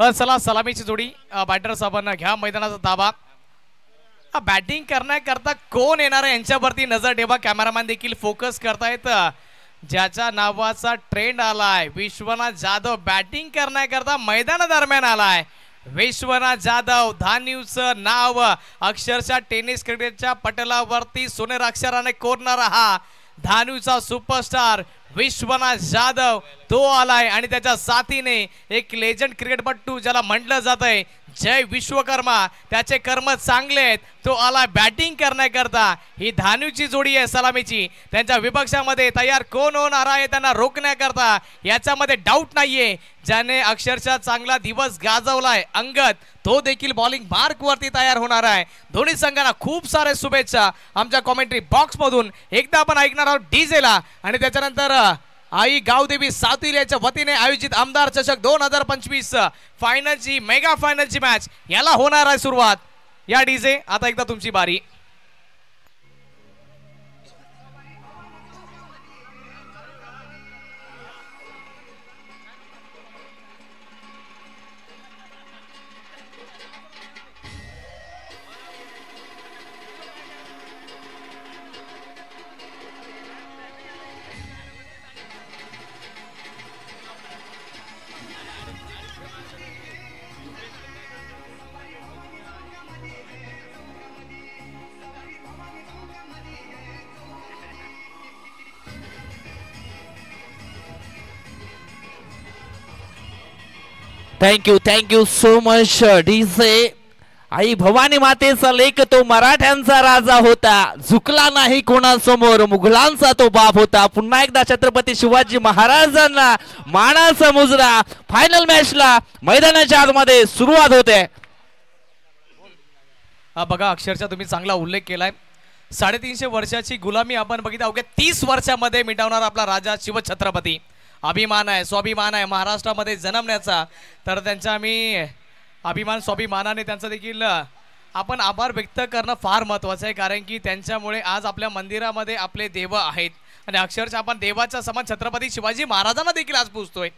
चला सलामीची जोडी बॅटर्स आपण घ्या मैदानाचा ताबा। बॅटिंग करण्याकरता कोण येणार आहे यांच्यावरती नजर ठेवा। कॅमेरामॅन देखील फोकस करतायत। ज्याच्या नावाचा ट्रेंड आलाय विश्वनाथ जाधव बॅटिंग करण्याकरता मैदानादरम्यान आलाय। विश्वनाथ जाधव धान्यूचं नाव अक्षरशः टेनिस क्रिकेटच्या पटलावरती सोनेरी अक्षराने कोरणारा हा धान्यूचा सुपरस्टार विश्वनाथ जाधव तो आलाय आणि त्याच्या साथीने एक लेजंड क्रिकेटपटू ज्याला म्हटलं जातंय जय विश्वकर्मा, त्याचे कर्म चांगले आहेत, तो आलाय बॅटिंग करण्याकरता। ही धान्यूची जोडी आहे सलामीची। त्यांच्या विपक्षामध्ये तयार कोण होणार आहे त्यांना रोखण्याकरता याच्यामध्ये डाऊट नाहीये। ज्याने अक्षरशः चांगला दिवस गाजवलाय अंगद तो देखील बॉलिंग मार्क वरती तयार होणार आहे। दोन्ही संघांना खूप सारे शुभेच्छा आमच्या कॉमेंट्री बॉक्स मधून। एकदा आपण ऐकणार आहोत डीजेला आणि त्याच्यानंतर आई गावदेवी सातुल याच्या वतीने आयोजित आमदार चषक 2025 फायनलची मेगा फायनलची मॅच याला होणार आहे सुरुवात। या डीजे आता एकदा तुमची बारी। Thank you so much DJ. आई भवानी मातेचा लेक तो मराठ्यांचा राजा होता, झुकला नाही कोणासमोर, मुघलांचा तो बाप होता। पुन्हा एकदा छत्रपती शिवाजी महाराजांना मानाचा मुजरा। फायनल मॅचला मैदानाच्या आतमध्ये सुरुवात होते। बघा अक्षरशः तुम्ही चांगला उल्लेख केलाय। 350 वर्षाची गुलामी आपण बघितलं अवघ्या 30 वर्षामध्ये मिटवणार आपला राजा शिवछत्रपती। अभिमान आहे स्वाभिमान आहे महाराष्ट्रामध्ये जन्मण्याचा। तर त्यांचा आम्ही अभिमान स्वाभिमानाने त्यांचा देखील आपण आभार व्यक्त करणं फार महत्त्वाचं आहे, कारण की त्यांच्यामुळे आज आपल्या मंदिरामध्ये आपले देव आहेत आणि अक्षरशः आपण देवाच्या समान छत्रपती शिवाजी महाराजांना देखील आज पूजतोय।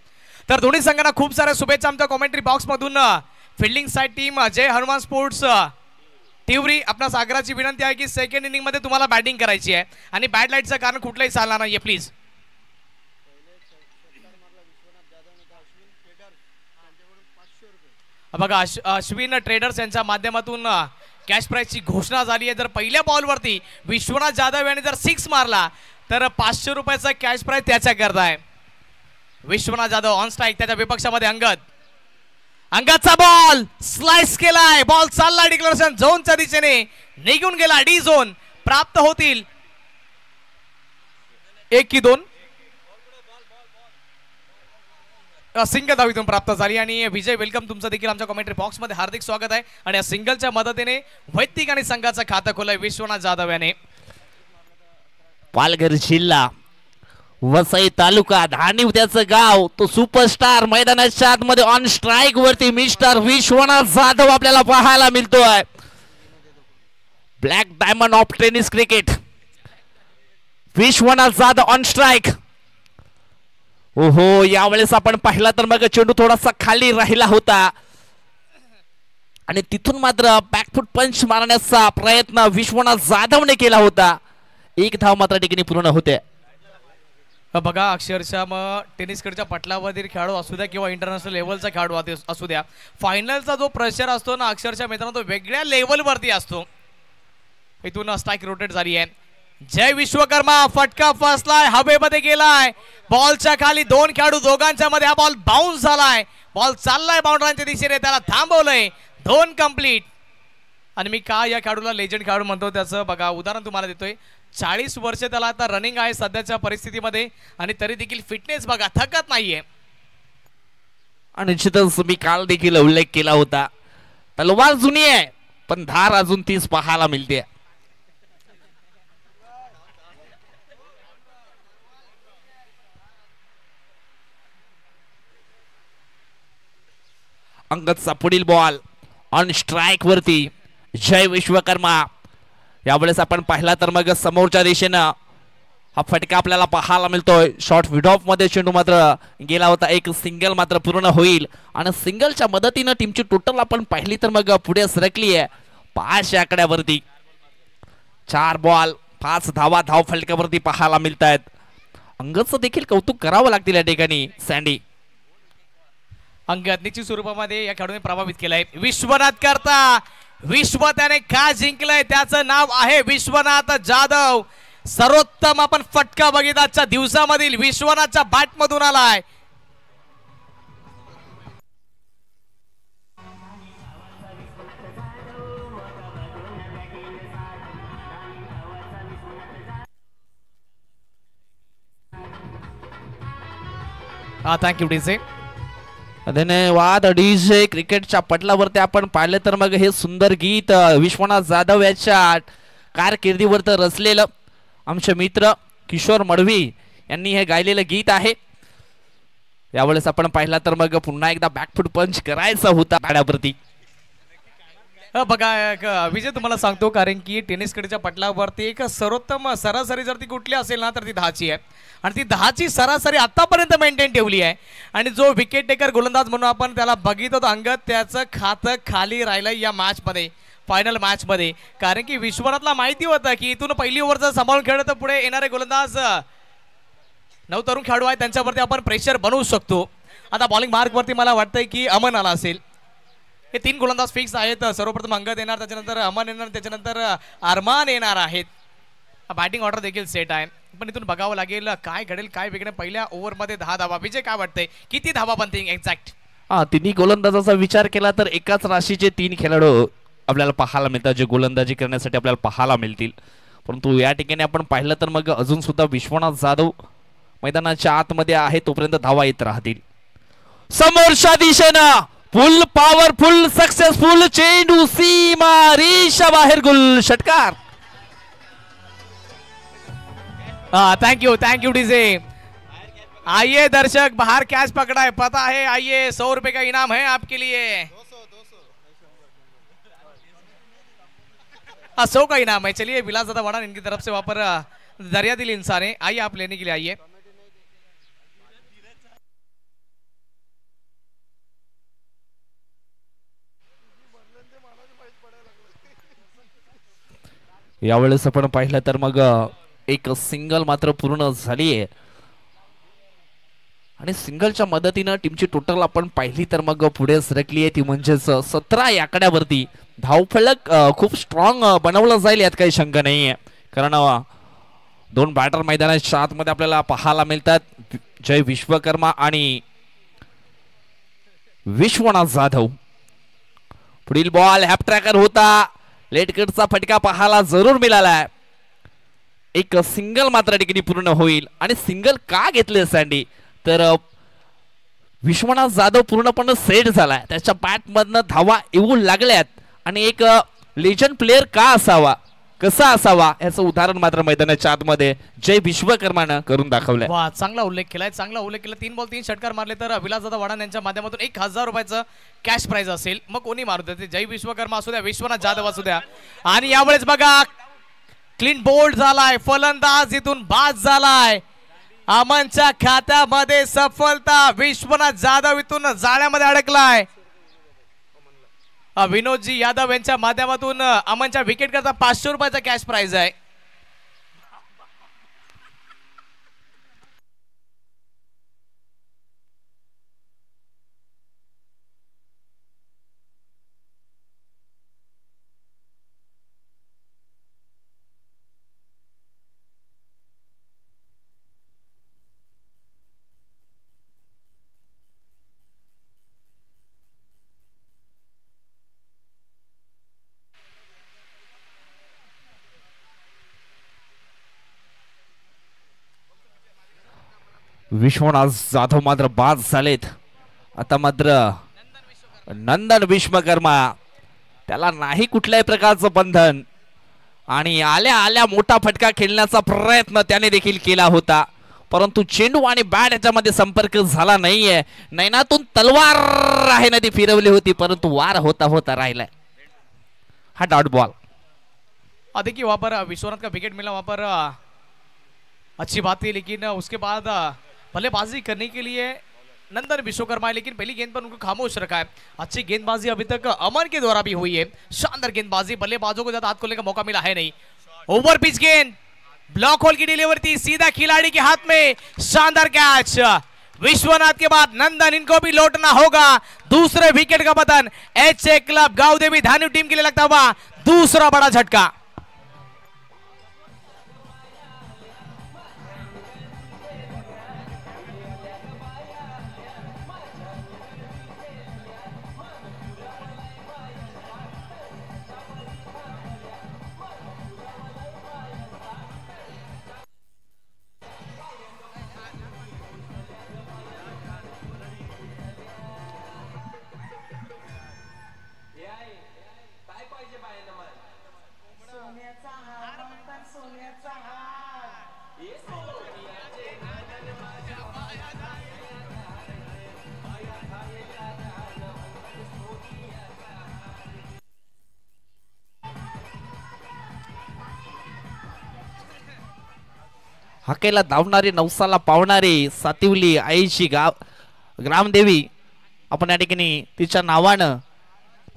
तर दोन्ही संघांना खूप साऱ्या शुभेच्छा आमच्या कॉमेंट्री बॉक्स मधून। फिल्डिंग साइड टीम जय हनुमान स्पोर्ट्स टिवरी आपल्या सागराची विनंती आहे की सेकंड इनिंग मध्ये तुम्हाला बॅटिंग करायची आहे आणि बॅड लाईटचं कारण कुठलंही चालणार नाहीये प्लीज। बघा अश्विन ट्रेडर्स यांच्या माध्यमातून कॅश प्राइजची घोषणा झाली आहे। जर पहिल्या बॉलवरती विश्वनाथ जाधव यांनी जर 6 मारला तर 500 रुपयाचा कॅश प्राइज त्याच्या करता आहे। विश्वनाथ जाधव ऑन स्ट्राइक, त्याच्या विपक्षामध्ये अंगदचा बॉल स्लाइस केलाय, बॉल चालला डिक्लेरेशन झोनच्या दिशेने निघून गेला। डी झोन प्राप्त होतील 1 की 2 सिंगल धावीतून प्राप्त झाली। आणि विजय वेलकम तुमचं देखील आमच्या कमेंट्री बॉक्स मध्ये हार्दिक स्वागत आहे। आणि या सिंगलच्या मदतीने वैयक्तिक आणि संघाचं खातं खोलय विश्वनाथ जाधव याने। पालघर जिल्हा वसई तालुका धानिव त्याचं गाव, तो सुपरस्टार मैदानाच्या आतमध्ये ऑन स्ट्राइक वरती मिस्टर विश्वनाथ जाधव आपल्याला पाहायला मिळतोय। Black diamond of tennis cricket Vishwanath Jadhav on strike. ओहो यावेळेस आपण पाहिला तर मग चेंडू थोडासा खाली राहिला होता आणि तिथून मात्र बॅकफुट पंच मारण्याचा प्रयत्न विश्वनाथ जाधवने केला होता। 1 धाव मात्र ठिकाणी पूर्ण होते। बघा अक्षरशः मग टेनिस खेळच्या पटलावरील खेळाडू असू द्या किंवा इंटरनॅशनल लेवलचा खेळाडू असू द्या, फायनलचा जो प्रेशर असतो ना अक्षरशः मित्रांनो तो वेगळ्या लेवलवरती असतो। इथून स्ट्राइक रोटेट झाली आहे। जय विश्वकर्मा फटका फसलाय, हवेमध्ये गेलाय, बॉलच्या खाली 2 खेळाडू दोघांच्या मध्ये हा बॉल बाउन्स झालाय, बॉल चाललाय बाउंड्रीच्या दिशेने, त्याला थांबवलंय 2 कंप्लीट। आणि मी का या खेळाडूला लेजंड खेळाडू म्हणतो त्याचं बघा उदाहरण तुम्हाला देतोय। 40 वर्ष त्याला आता रनिंग आहे सध्याच्या परिस्थितीमध्ये आणि तरी देखील फिटनेस बघा थकत नाहीये। आणि निश्चितच मी काल देखील उल्लेख केला होता, तलवार जुनी आहे पण धार अजून तीच पाहायला मिळते। अंगदचा पुढील बॉल ऑन स्ट्राइक वरती जय विश्वकर्मा। यावेळेस आपण पाहिला तर मग समोरच्या दिशेनं हा फटका आपल्याला पाहायला मिळतोय. शॉर्ट विड ऑफ मध्ये चेंडू मात्र गेला होता. एक सिंगल मात्र पूर्ण होईल आणि सिंगलच्या मदतीनं टीमची टोटल आपण पाहिली तर मग पुढे सरकली आहे 5 आकड्यावरती. 4 बॉल 5 धावा धाव फलकावरती पाहायला मिळत आहेत. अंगदचं देखील कौतुक करावं लागतील या ठिकाणी. सँडी अंगद निश्चित स्वरूपामध्ये या खेळाडूने प्रभावित केलंय. विश्वनाथ करता विश्व त्याने का जिंकलंय त्याचं नाव आहे विश्वनाथ जाधव. सर्वोत्तम आपण फटका बघितला आजच्या दिवसामधील विश्वनाथच्या बॅट मधून आलाय. Thank you DJ. धन्यवाद डीजे. क्रिकेटच्या पटलावरती आपण पाहिलं तर मग हे सुंदर गीत विश्वनाथ जाधव याच्या कारकिर्दीवर तर रचलेलं आमचे मित्र किशोर मडवी यांनी हे गायलेलं गीत आहे. यावेळेस आपण पाहिला तर मग पुन्हा एकदा बॅकफूट पंच करायचा होता गाड्यावरती. बघा विजय तुम्हाला सांगतो कारण की टेनिस कडच्या पटलावरती एक सर्वोत्तम सरासरी जर ती कुठली असेल ना तर ती 10ची आहे आणि ती 10ची सरासरी आतापर्यंत मेंटेन ठेवली आहे. आणि जो विकेट टेकर गोलंदाज म्हणून आपण त्याला बघित होतो अंगद त्याचं खातं खाली राहिलं या मॅच मध्ये फायनल मॅच मध्ये. कारण की विश्वनाथला माहिती होतं की इथून पहिली ओव्हर जर सांभाळून खेळलं तर पुढे येणारे गोलंदाज 9 तरुण खेळाडू आहेत त्यांच्यावरती आपण प्रेशर बनवू शकतो. आता बॉलिंग मार्क वरती मला वाटतंय की अमन आला असेल. हे 3 गोलंदाज फिक्स आहेत. सर्वप्रथम अंगद येणार त्याच्यानंतर अमन येणार त्याच्यानंतर अरमान येणार आहेत. बॅटिंग ऑर्डर देखील सेट आहे पण इथून बघावं लागेल काय घडेल काय बिघडेल. पहिल्या ओव्हर मध्ये 10 धावा. विजय काय वाटतंय किती धावा बनतील एक्झॅक्ट? तिन्ही गोलंदाजाचा विचार केला तर एकाच राशीचे 3 खेळाडू आपल्याला पाहायला मिळतात जे गोलंदाजी करण्यासाठी आपल्याला पाहायला मिळतील. परंतु या ठिकाणी आपण पाहिलं तर मग अजून सुद्धा विश्वनाथ जाधव मैदानाच्या आतमध्ये आहे तोपर्यंत धावा येत राहतील. समोरच्या दिशेनं फुल पॉवरफुल सक्सेसफुल चेंडू सीमा रेषा बाहेर गुल षटकार. Thank you DJ. आइए दर्शक बाहर कैच पकड़ा है पता है. आइए 100 रुपए का इनाम है आपके लिए. 100 का इनाम है. चलिए विलासदादा वाड़ा इनकी तरफ से वहां पर दरिया दिल इंसान है. आइए आप लेने के लिए आइए. यावेळेस आपण पाहिलं तर मग एक सिंगल मात्र पूर्ण झाली आहे आणि सिंगलच्या मदतीनं टीमची टोटल आपण पाहिली तर मग पुढे सरकली आहे ती म्हणजेच 17 आकड्यावरती. धावफलक खूप स्ट्रॉंग बनवलं जाईल यात काही शंका नाहीये कारण 2 बॅटर मैदानाच्या आतमध्ये आपल्याला पाहायला मिळतात. जय विश्वकर्मा आणि विश्वनाथ जाधव. पुढील बॉल हॅप ट्रॅकर होता. लेटकटचा फटका पाहायला जरूर मिळालाय. एक सिंगल मात्र ठिकाणी पूर्ण होईल आणि सिंगल का घेतले सँडी तर विश्वनाथ जाधव पूर्णपणे सेट झालाय. त्याच्या बॅट मधनं धावा येऊ लागल्यात आणि एक लेजंड प्लेअर का असावा कसा असावा याचं उदाहरण मात्र मैदानाच्या आतमध्ये जय विश्वकर्मानं करून दाखवलंय. वा चांगला उल्लेख केलाय. 3 बॉल 3 षटकार मारले तर विलासदादा वाडा यांच्या माध्यमातून 1000 रुपयाचं कॅश प्राइज असेल. मग कोणी मारू देते जय विश्वकर्मा असू द्या विश्वनाथ जाधव असू द्या. आणि यावेळेस बघा क्लीन बोल्ड झालाय. फलंदाज इथून बाद झालाय. अमनच्या खात्यामध्ये सफलता. विश्वनाथ जाधव इथून जाळ्यामध्ये अडकलाय. विनोदजी यादव यांच्या माध्यमातून अमनच्या विकेट करता 500 रुपयाचा कॅश प्राइज आहे. विश्वनाथ जाधव मात्र बाद झालेत. आता मात्र नंदन विश्वकर्मा त्याला नाही कुठल्याही प्रकारचं बंधन आणि आल्या आल्या मोठा फटका खेळण्याचा प्रयत्न त्याने देखील केला होता परंतु चेंडू आणि बॅट याच्यामध्ये संपर्क झाला नाहीये. नैनातून तलवार आहे ना ती फिरवली होती परंतु वार होता होता राहिलाय. हा डॉट बॉल. देखिए वहां पर विश्वनाथ का विकेट मिला. वहां पर अच्छी बात है, लेकिन उसके बाद बल्लेबाजी करने के लिए नंदन विश्वकर्मा है, लेकिन पहली गेंद पर उनको खामोश रखा है। अच्छी गेंदबाजी अभी तक अमन के द्वारा भी हुई है। शानदार गेंदबाजी, बल्लेबाजों को ज्यादा हाथ खोलने का मौका मिला है नहीं। ओवर पिच गेंद, ब्लॉक होल की डिलीवरी थी सीधा खिलाड़ी के हाथ में। शानदार कैच। विश्वनाथ के बाद नंदन, इनको भी लौटना होगा। दूसरे विकेट का पतन एचए क्लब गांवदेवी धानु टीम के लिए लगता हुआ दूसरा बड़ा झटका। हाकेला धावणारी, नवसाला पावणारी सातिवली आईची ग्रामदेवी आपण या ठिकाणी तिच्या नावानं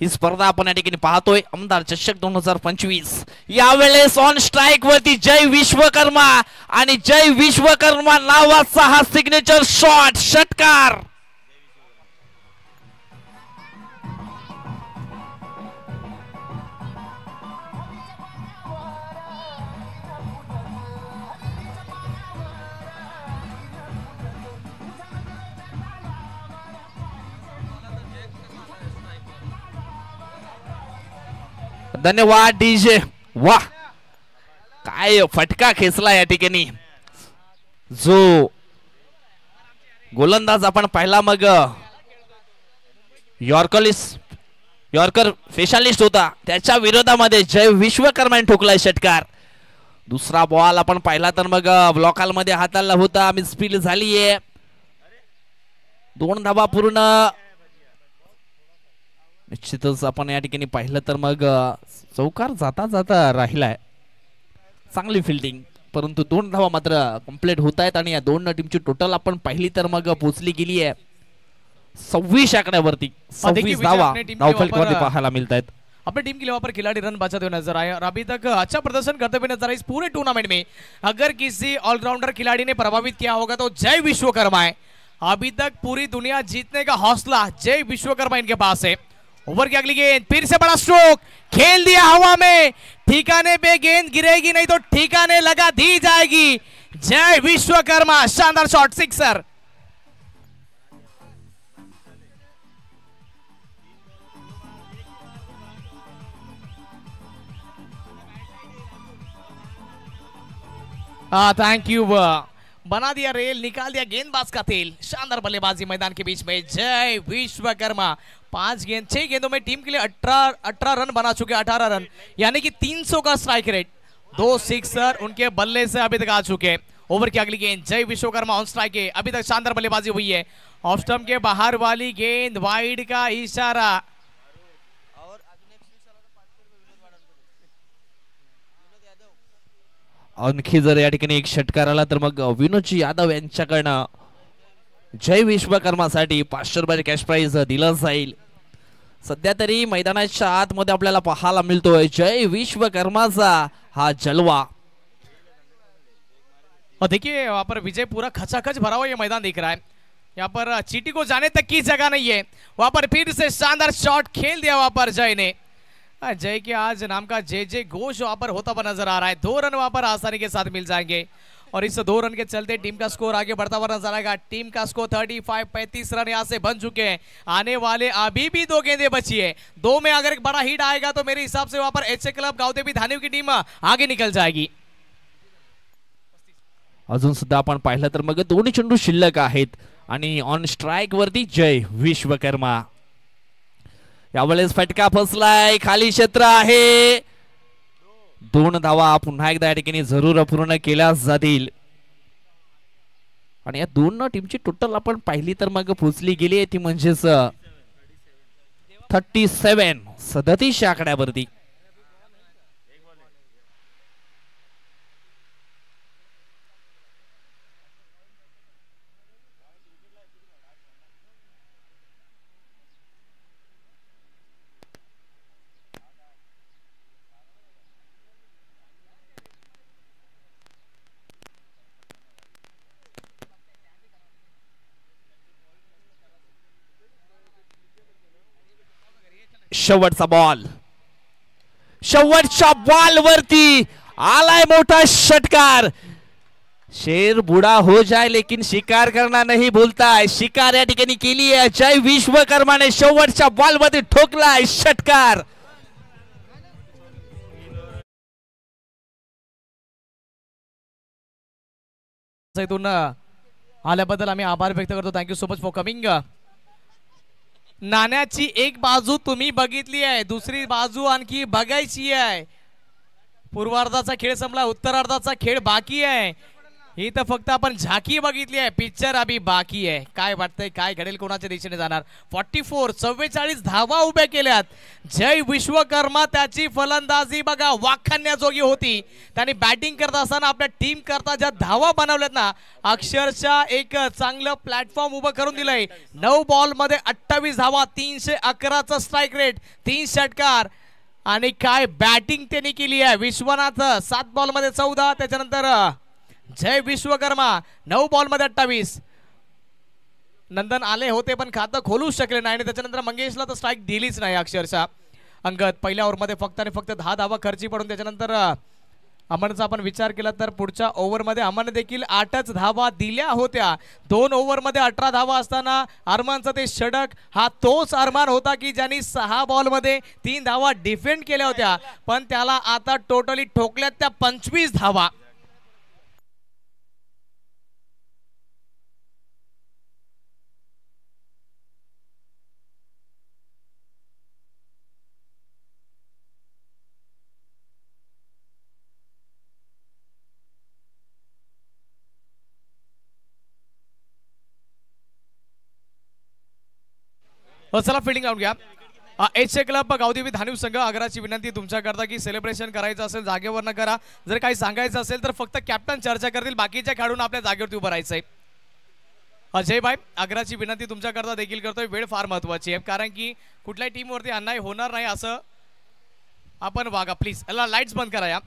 ही स्पर्धा आपण या ठिकाणी पाहतोय। आमदार चषक 2025 यावेळेस ऑन स्ट्राइक वरती जय विश्वकर्मा आणि जय विश्वकर्मा नावाचा हा सिग्नेचर शॉट, षटकार। धन्यवाद डीजे। वाह, काय फटका खेचला या ठिकाणी। जो गोलंदाज आपण पाहिला मग यॉर्कर स्पेशलिस्ट होता, त्याच्या विरोधामध्ये जय विश्वकर्माने ठोकलाय षटकार। दुसरा बॉल आपण पाहिला तर मग ब्लॉक मध्ये हाताळला होता, मिसफील्ड झालीये। 2 धावा पूर्ण। निश्चितच आपण या ठिकाणी पाहिलं तर मग चौकार जाता जाता राहिलाय। चांगली फिल्डिंग, परंतु 2 धावा मात्र कंप्लीट होत आहेत आणि या 2 टीमची टोटल आपण पाहिली तर मग पोहोचली गेली आहे 26 आकड्यावरती। 26 धावा धावफलकावरती पाहायला मिळत आहेत। अपनी टीम के लिए वहां पर खिलाड़ी रन बचाते हुए नजर आए और अभी तक अच्छा प्रदर्शन करते हुए नजर आए इस पूरे टूर्नामेंट में। अगर किसी ऑलराउंडर खिलाड़ी ने प्रभावित किया होगा तो जय विश्वकर्मा है। अभी तक पूरी दुनिया जीतने का हौसला जय विश्वकर्मा इनके पास है। ओवर की अगली गेंद, फिर से बड़ा स्ट्रोक, खेल दिया हवा में। ठिकाने पे गेंद गिरेगी नहीं तो ठिकाने लगा दी जाएगी। जय विश्वकर्मा, शानदार शॉट, सिक्सर। Thank you. बना दिया रेल, निकाल दिया गेंदबाज का तेल। शानदार बल्लेबाजी मैदान के बीच में जय विश्वकर्मा। 6 गेंदों में टीम के लिए 18 रन बना चुके, 18 रन, यानी कि 300 का स्ट्राइक रेट। 2 सिक्सर उनके बल्ले से अभी तक आ चुके। ओवर की अगली गेंद, जय विश्वकर्मा ऑन स्ट्राइक है। अभी तक शानदार बल्लेबाजी हुई है। ऑफ स्टंप के बाहर वाली गेंद, वाइड का इशारा। आणखी जर या ठिकाणी एक षटकार आला तर मग विनोदजी यादव यांच्याकडनं जय विश्वकर्मासाठी 500 रुपये कॅश प्राइज दिलं जाईल। सध्या तरी मैदानाच्या आतमध्ये आपल्याला पाहायला मिळतोय जय विश्वकर्माचा हा जलवा। और देखिए वहां पर विजय पूरा खचाखच भरा हुआ ये मैदान दिख रहा है। यहाँ पर चीटी को जाने तक की जगह नहीं है। वहां पर फिर से शानदार शॉट खेल दिया वहां पर जय ने। जय के आज नाम का जय जय घोष वहां पर होता हुआ नजर आ रहा है। 2 रन वहां पर आसानी के साथ मिल जाएंगे और इस 2 रन के चलते टीम का स्कोर आगे बढ़ता हुआ नजर आएगा। टीम का स्कोर 35 रन यहां से बन चुके हैं। आने वाले अभी भी 2 गेंदें बची है। 2 में अगर एक बड़ा हिट आएगा तो मेरे हिसाब से वहां पर एचए क्लब गावदेवी धानिव की टीम आगे निकल जाएगी। अजून सुद्धा आपण पाहिलं तर मग 2 चेंडू शिल्लक आहेत आणि ऑन स्ट्राइक वरती जय विश्वकर्मा। यावेळेस फटका फसलाय, खाली क्षेत्र आहे। 2 धावा पुन्हा एकदा या ठिकाणी जरूर पूर्ण केल्या जातील आणि या 2 टीमची टोटल आपण पाहिली तर मग पोहोचली गेली आहे ती म्हणजेच 37 आकड्यावरती। शेवटचा बॉल, शेवटच्या बॉल वरती आलाय मोठा षटकार. शेर बुडा हो जाए लेकिन शिकार करना नहीं भूलता है. शिकार या ठिकाणी केली आहे जय विश्वकर्माने. शेवटच्या बॉल मध्ये ठोकलाय षटकार. इथून आल्याबद्दल आम्ही आभार व्यक्त करतो. Thank you so much for coming. नाण्याची एक बाजू तुम्ही बघितली आहे, दुसरी बाजू आणखी बघायची आहे. पूर्वार्धाचा खेळ संपला, उत्तरार्धाचा खेळ बाकी आहे. ही तर फक्त आपण झाकी बघितली आहे, पिक्चर अभी बाकी आहे. काय वाटतंय, काय घडेल, कोणाच्या दिशेने जाणार? 44 धावा उभ्या केल्यात. जय विश्वकर्मा त्याची फलंदाजी बघा वाखाणण्याजोगी होती. त्यांनी बॅटिंग करत असताना आपल्या टीम करता ज्या धावा बनवल्यात ना, अक्षरशः एक चांगलं प्लॅटफॉर्म उभं करून दिलंय. 9 बॉल मध्ये 28 धावा, 311चा स्ट्राईक रेट, 3 षटकार आणि काय बॅटिंग त्यांनी केली आहे. विश्वनाथ 7 बॉल मध्ये 14, त्याच्यानंतर जय विश्वकर्मा 9 बॉल मध्ये 28. नंदन आले होते पण खातं खोलू शकले नाही आणि त्याच्यानंतर मंगेशला तर स्ट्राईक दिलीच नाही. अक्षरशः अंगद पहिल्या ओव्हरमध्ये फक्त आणि फक्त 10 धावा खर्ची पडून त्याच्यानंतर अमनचा आपण विचार केला तर पुढच्या ओव्हरमध्ये अमन देखील 8च धावा दिल्या होत्या. 2 ओव्हरमध्ये 18 धावा असताना अरमानचा ते षटक हा तोच अरमान होता की ज्यांनी 6 बॉलमध्ये 3 धावा डिफेंड केल्या होत्या, पण त्याला आता टोटली ठोकल्यात त्या 25 धावा. चला फिल्डिंग लावून घ्या. एच क्लब गावदेवी धानिव संघ आग्राची विनंती तुमच्याकरता की सेलिब्रेशन करायचं असेल जागेवर न करा. जर काही सांगायचं असेल तर फक्त कॅप्टन चर्चा करतील, बाकीच्या खेळाडूंना आपल्या जागेवरती उभं राहायचंय. अजय भाई आग्राची विनंती तुमच्याकरता देखील करतोय. वेळ फार महत्वाची आहे कारण की कुठल्याही टीमवरती अन्याय होणार नाही असं आपण वागा. प्लीज लाईट्स बंद करा या.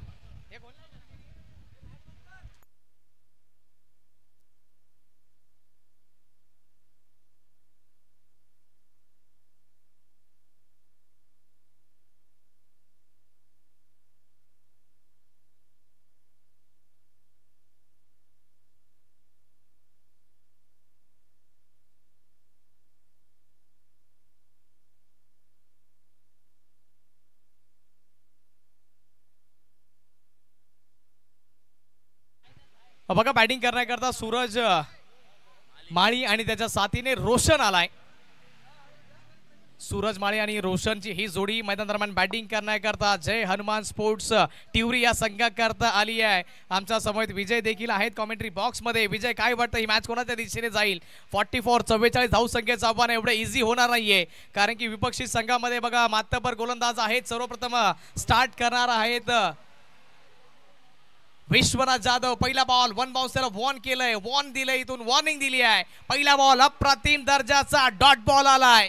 बघा बॅटिंग करण्याकरता सूरज माळी आणि त्याच्या साथीने रोशन आलाय. सूरज माळी आणि रोशनची ही जोडी मैदान दरम्यान बॅटिंग करण्याकरता जय हनुमान स्पोर्ट्स टिवरी या संघाकरता आली आहे. आमच्या समोर विजय देखील आहेत कॉमेंट्री बॉक्स मध्ये. विजय काय वाटतं ही मॅच कोणाच्या दिशेने जाईल? 44 धाव संख्येचं आव्हान एवढं इझी होणार नाहीये कारण की विपक्षी संघामध्ये बघा मातबर गोलंदाज आहेत. सर्वप्रथम स्टार्ट करणार आहेत विश्वनाथ जाधव. पहिला बॉल 1 बाउन्स त्याला वॉर्न केलंय, वॉर्न दिलंय, इथून वॉर्निंग दिली आहे. पहिला बॉल अप्रतिम दर्जाचा डॉट बॉल आलाय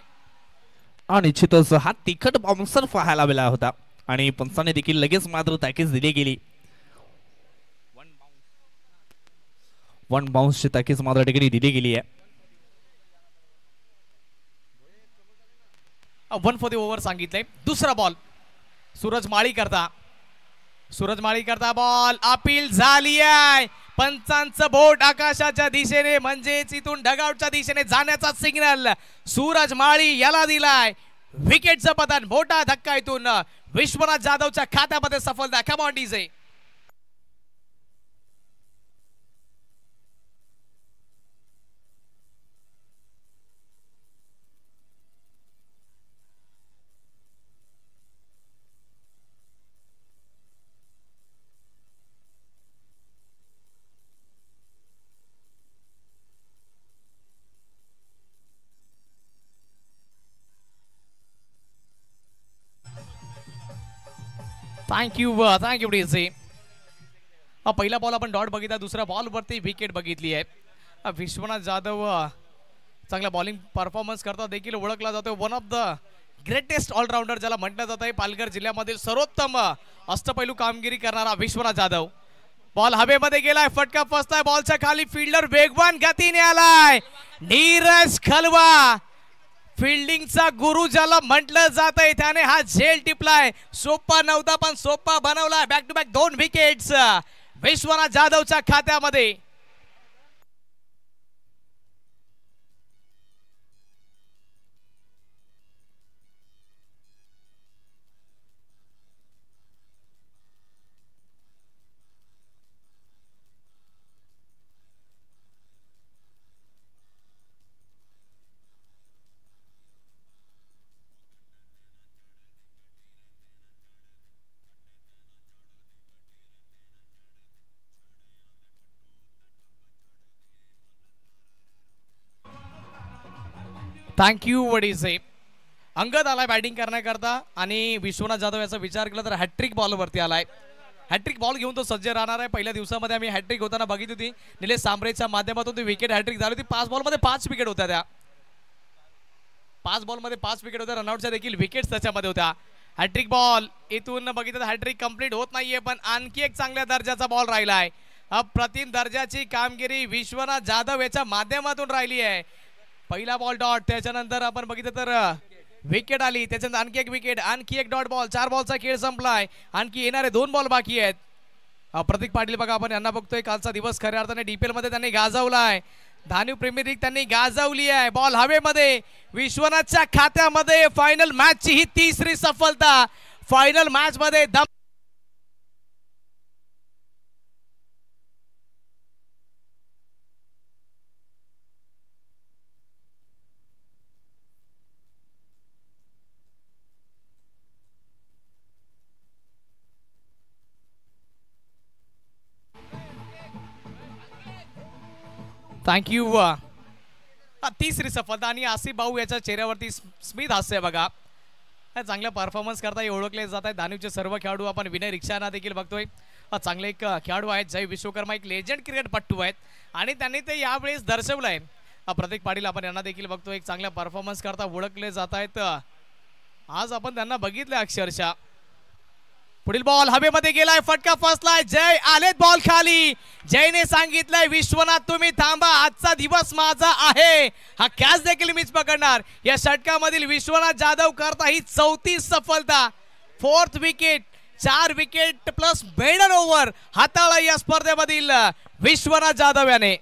आणि निश्चितच हा तिखट बाउन्सर पाहायला मिळाला होता आणि पंचाने देखील लगेच मात्र ताकीद दिली गेली. 1 बाउन्सची ताकीद मात्र ठिकाणी दिली गेली आहे. 1 फॉर द ओव्हर सांगितलंय. दुसरा बॉल सूरज माळी करता बॉल अपील झाली आहे. पंचांचं बोट आकाशाच्या दिशेने म्हणजेच इथून डगआउटच्या दिशेने जाण्याचा सिग्नल सूरज माळी याला दिलाय. विकेटचं पतन, मोठा धक्का इथून विश्वनाथ जाधवच्या खात्यामध्ये सफलता. Come on DJ. Thank you DJ. पहिला बॉल आपण डॉट बघितला, दुसऱ्या बॉल वरती विकेट बघितली आहे. विश्वनाथ जाधव चांगला बॉलिंग परफॉर्मन्स करता देखील ओळखला जातो. One of the greatest allrounder ज्याला म्हटलं जात आहे. पालघर जिल्ह्यामधील सर्वोत्तम अष्टपैलू कामगिरी करणारा विश्वनाथ जाधव. बॉल हवेमध्ये गेलाय, फटका फसताय, बॉलच्या खाली फिल्डर वेगवान गतीने आलाय. नीरज खलवा फिल्डिंगचा गुरु ज्याला म्हटलं जात आहे त्याने हा झेल टिपलाय. सोपा नव्हता पण सोपा बनवला. Back to back 2 wickets Vishwanath जाधवच्या खात्यामध्ये. थँक्यू वडीसे. अंगद आलाय बॅटिंग करण्याकरता आणि विश्वनाथ जाधव याचा विचार केला तर हॅट्रिक बॉलवरती आलाय. हॅट्रिक बॉल घेऊन तो सज्ज राहणार आहे. पहिल्या दिवसामध्ये आम्ही हॅट्रिक होताना बघितली होती. निलेश सांबरेच्या माध्यमातून ती विकेट हॅट्रिक झाली होती. 5 बॉलमध्ये 5 विकेट होत्या. त्या 5 बॉलमध्ये 5 विकेट होत्या. रनआउटच्या देखील विकेट्स त्याच्यामध्ये होत्या. हॅट्रिक बॉल इथून बघितलं तर हॅट्रिक कंप्लीट होत नाहीये पण आणखी एक चांगल्या दर्जाचा बॉल राहिलाय. अप्रतिम दर्जाची कामगिरी विश्वनाथ जाधव याच्या माध्यमातून राहिली आहे. पहिला बॉल डॉट. त्याच्यानंतर आपण बघितलं तर विकेट आली. त्याच्यानंतर आणखी एक विकेट. आणखी एक डॉट बॉल. 4 बॉलचा खेळ संपलाय. आणखी येणारे 2 बॉल बाकी आहेत. प्रतीक पाटील बघा आपण यांना बघतोय. कालचा दिवस खऱ्या अर्थाने डीपीएल मध्ये त्यांनी गाजवलाय. धानू प्रीमियर लीग त्यांनी गाजवली आहे. बॉल हवेमध्ये. विश्वनाथच्या खात्यामध्ये फायनल मॅचची ही 3री सफलता. फायनल मॅच मध्ये थँक्यू. 3री सफलता आणि आसिफ भाऊ याच्या चेहऱ्यावरती स्मित हास्य बघा. चांगला परफॉर्मन्स करता ओळखले जात आहेत धानूचे सर्व खेळाडू. आपण विनय रिक्षाना देखील बघतोय. चांगले एक खेळाडू आहेत. जय विश्वकर्मा एक लेजंड क्रिकेटपटू आहेत आणि त्यांनी ते यावेळेस दर्शवलंय. प्रतीक पाटील आपण यांना देखील बघतोय. एक चांगला परफॉर्मन्स करता ओळखले जात आहेत. आज आपण त्यांना बघितले अक्षरशः. पुढील बॉल हवेमध्ये गेलाय. फटका फसलाय. जय आलेत बॉल खाली. जयने सांगितलंय विश्वनाथ तुम्ही थांबा. आजचा दिवस माझा आहे. हा कॅच देखील मीच पकडणार. या षटकामधील विश्वनाथ जाधव करता ही 34 सफलता. 4th wicket. 4 wicket plus maiden over हाताळला या स्पर्धेमधील विश्वनाथ जाधव याने.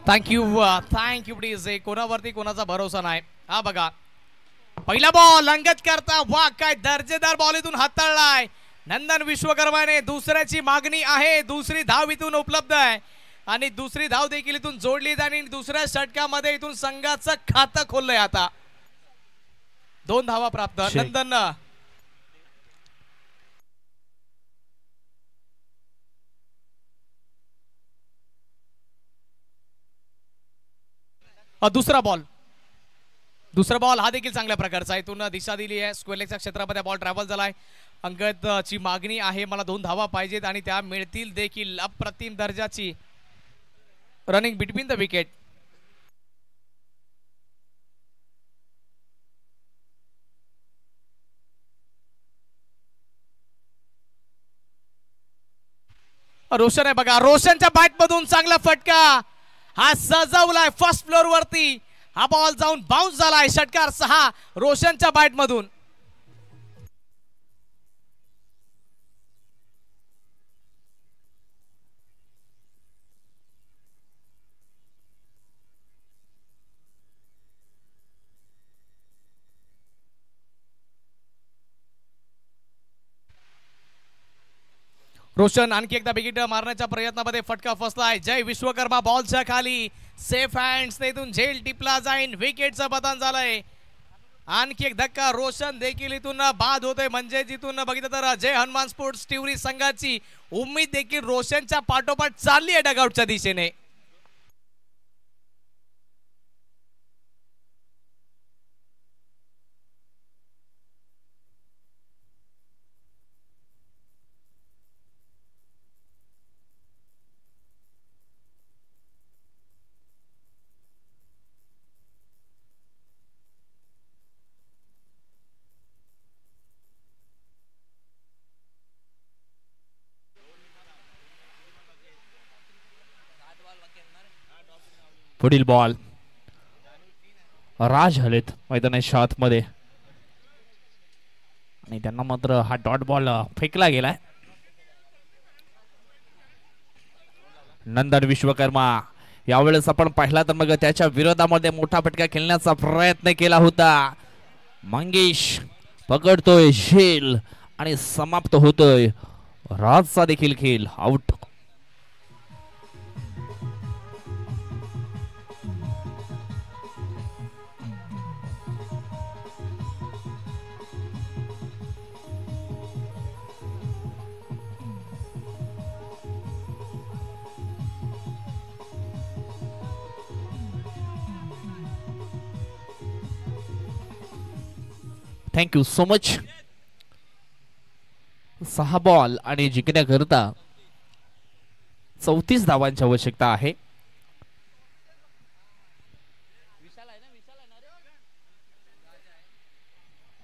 Thank you DJ. कोणावरती कोणाचा भरोसा नाही. हा बघा पहिला बॉल अंगत करता. वा काय दर्जेदार बॉल इथून हाताळलाय नंदन विश्वकर्माने. दुसऱ्याची मागणी आहे. 2री धाव इथून उपलब्ध आहे आणि 2री धाव देखील इथून जोडली जाईल. आणि 2ऱ्या षटकामध्ये इथून संघाचं खातं खोललंय. आता 2 धावा प्राप्त नंदन. दुसरा बॉल हा देखील चांगल्या प्रकारचा. इथून दिशा दिली आहे. स्क्वेअरलेगच्या क्षेत्रामध्ये बॉल ट्रॅव्हल झालाय. अंगदची मागणी आहे मला 2 धावा पाहिजेत आणि त्या मिळतील देखील. अप्रतिम दर्जाची रनिंग बिटवीन द विकेट. रोशन आहे बघा. रोशनच्या बॅट मधून चांगला फटका. हा सजवलाय फर्स्ट फ्लोर वरती. हा बॉल जाऊन बाउन्स झालाय. षटकार 6 रोशनच्या बॅट मधून. रोशन आणखी एकदा विकेट मारण्याच्या प्रयत्नामध्ये. फटका फसलाय. जय विश्वकर्मा बॉलच्या खाली. Safe hands. इथून झेल टिपला जाईन. विकेटचं पतन झालंय. आणखी एक धक्का रोशन देखील इथून बाद होतोय. म्हणजे जिथून बघितलं तर जय हनुमान स्पोर्ट्स टिवरी संघाची उम्मीद देखील रोशनच्या पाठोपाठ चालली आहे डगआउटच्या दिशेने. पुढील बॉल राज हलेत मैदानाच्या आतमध्ये आणि त्यांना मात्र हा डॉट बॉल फेकला गेलाय. नंदन विश्वकर्मा यावेळेस आपण पाहिला तर मग त्याच्या विरोधामध्ये मोठा फटका खेळण्याचा प्रयत्न केला होता. मंगेश पकडतोय झेल आणि समाप्त होतोय. राजचा देखील खेळ out. Thank you so much. 6 ball आणि जिंकण्याकरता 34 धावांची आवश्यकता आहे.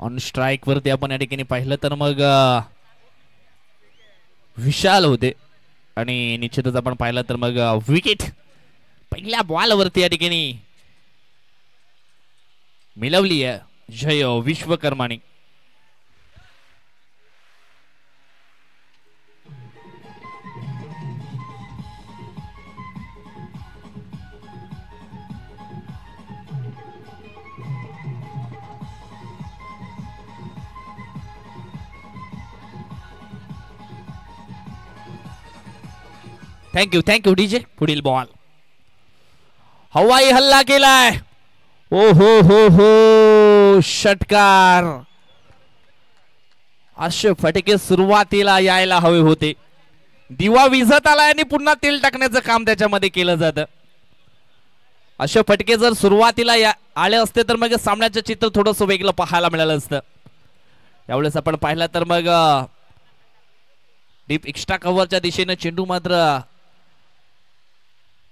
ऑन स्ट्राइक वरती आपण या ठिकाणी पाहिलं तर मग विशाल होते आणि निश्चितच आपण पाहिलं तर मग विकेट पहिल्या बॉल वरती या ठिकाणी मिळवली आहे जय विश्वकर्मानी. Thank you DJ. पुढील बॉल हवाई हल्ला केलाय. ओ हो षटकार. असे फटके सुरुवातीला यायला हवे होते. दिवा विझत आला आणि पुन्हा तेल टाकण्याचं काम त्याच्यामध्ये केलं जातं. असे फटके जर सुरुवातीला आले असते तर मग सामन्याचं चित्र थोडंसं वेगळं पाहायला मिळालं असतं. यावेळेस आपण पाहिलं तर मग डीप एक्स्ट्रा कव्हरच्या दिशेने चेंडू मात्र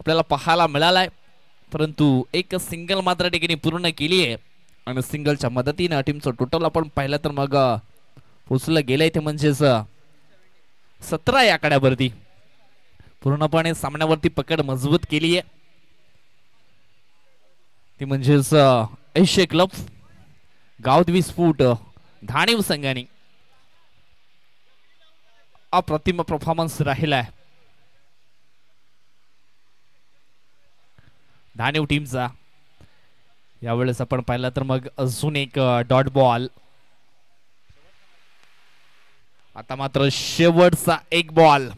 आपल्याला पाहायला मिळालाय. परंतु एक सिंगल मात्र ठिकाणी पूर्ण केली आहे आणि सिंगलच्या मदतीने टीमचं टोटल आपण पाहिलं तर मग पोचलं गेलंय ते म्हणजेच 17 या आकड्यावरती. पूर्णपणे सामन्यावरती पकड मजबूत केली आहे ती म्हणजेच एशिया क्लब गावदेवी स्फूट धाणीव संघाने. अप्रतिम परफॉर्मन्स राहिलाय धाणीव टीमचा. यावेळेस आपण पाहिलं तर मग अजून एक डॉट बॉल. आता मात्र शेवटचा एक बॉल.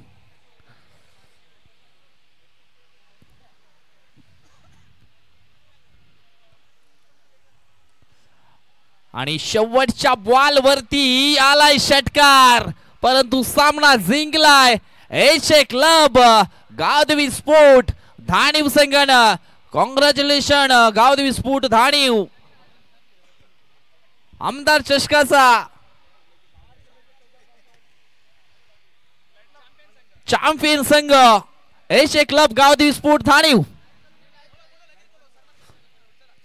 आणि शेवटच्या बॉल वरती आलाय षटकार. परंतु सामना जिंकलाय एशिया क्लब गावदेवी स्पोर्ट धाणीव संघानं. कॉंग्रॅच्युलेशन गावदेवी स्फूट धाणीव. आमदार चषकाचा चॅम्पियन संघ एशिया क्लब गावदेवी स्फूट धाणीव.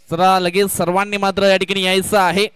जरा लगेच सर्वांनी मात्र या ठिकाणी यायचं आहे.